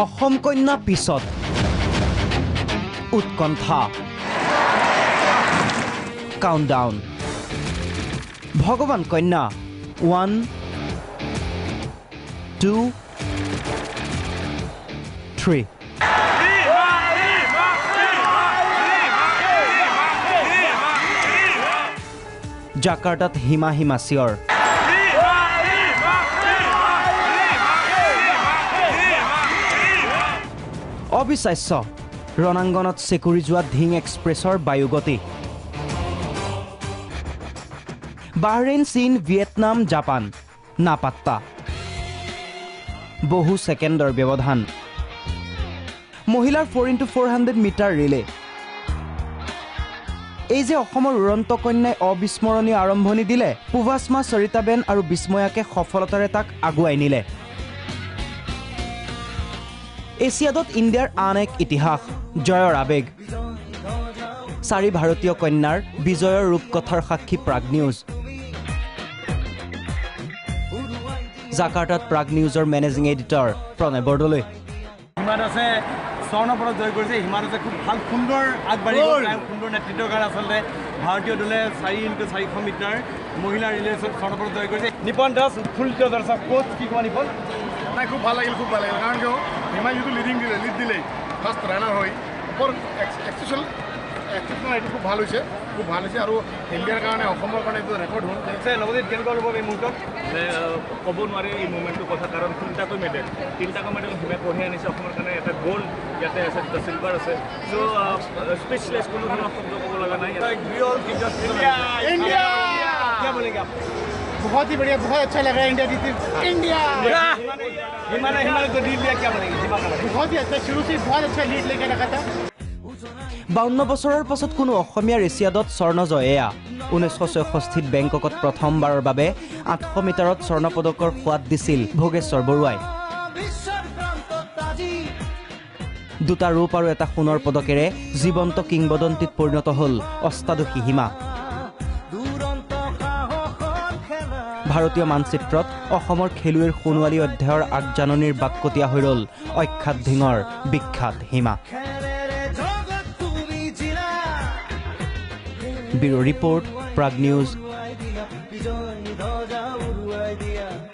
অসম কন্যা পিছত উৎকণ্ঠা কাউণ্টডাউন ভগৱান কন্যা 1 2 3 জাকাৰ্টাত হিমা চিঞৰ অবিশ্বাস্য ৰণাংগনত চেকুৰি যোৱা ধিং এক্সপ্ৰেছৰ বায়ুগতি বাহৰেইন চীন ভিয়েটনাম জাপান নাপাত্তা বহু ছেকেণ্ডৰ ব্যৱধান মহিলাৰ 4x400 মিটাৰ ৰিলে এই যে অসমৰ উৰন্ত কন্যাই অবিস্মৰণীয় আৰম্ভণি দিলে পুভাসমা সৰিতাবেন আৰু বিস্ময়াকে সফলতাৰে তাক আগুৱাই নিলে এছিয়াডত ইণ্ডিয়াৰ আন এক ইতিহাস জয়ৰ আবেগ 4 ভাৰতীয় কন্যাৰ বিজয়ৰ ৰূপকথাৰ সাক্ষী প্ৰাগ নিউজ জাকাৰ্টাত প্ৰাগ নিউজৰ মেনেজিং এডিটৰ প্ৰণয় বৰদলৈ হিমা দাসে স্বৰ্ণপদক জয় কৰিছে হিমা দাসে খুব ভাল সুন্দৰ আগবাঢ়ি গ'ল সুন্দৰ নেতৃত্বৰ কাৰণে আচলতে ভাৰতীয় দলে 4x400 মিটাৰ মহিলা ৰিলেছত স্বৰ্ণপদক জয় কৰিছে নিপন দাস উৎফুল্লিত দৰ্শক কোচ কি কোৱা নিপন নাই খুব ভাল লাগিল কাৰণ কিয় হিমাই যিটো লিড দিলে ফাৰ্ষ্ট ৰানাৰ হৈ ওপৰ এক্সেপশ্যন এইটো খুব ভাল হৈছে আৰু ইণ্ডিয়াৰ কাৰণে অসমৰ কাৰণে এইটো ৰেকৰ্ড হ'ল নৱজিত কেনেকুৱা হ'ব এই মুহূৰ্তত ক'ব নোৱাৰে এই মুভমেণ্টটোৰ কথা কাৰণ তিনিটাকৈ মেডেল হিমাই কঢ়িয়াই আনিছে অসমৰ কাৰণে এটা গ'ল্ড ইয়াতে আছে দুটা চিলভাৰ আছে চ' স্পেচিয়েলাইজ কোনো ধৰণৰ শব্দ ক'ব লগা নাই बहुत ही बढ़िया बहुत अच्छा लग रहा है इंडिया जीती इंडिया हिमा ने को लीड लिया क्या बनेगी बहुत ही अच्छा शुरू से बहुत अच्छा लीड लेके रखा था 52 বছৰৰ পাছত কোনো অসমীয়াৰ এছিয়াডত স্বৰ্ণ জয় এয়া 1966 বেংককত প্ৰথমবাৰৰ বাবে 800 মিটাৰত স্বৰ্ণ পদকৰ সোৱাদ দিছিল ভোগেশ্বৰ বৰুৱাই দুটা ৰূপ আৰু এটা সোণৰ পদকেৰে জীৱন্ত কিংবদন্তিত পৰিণত হ'ল অষ্টাদশী হিমা ভাৰতীয় মানচিত্ৰত অসমৰ খেলুৱৈৰ সোণোৱালী অধ্যায়ৰ আগজাননীৰ বাটকটীয়া হৈ ৰ'ল অখ্যাত ধিঙৰ বিখ্যাত Hima bureau report Prag news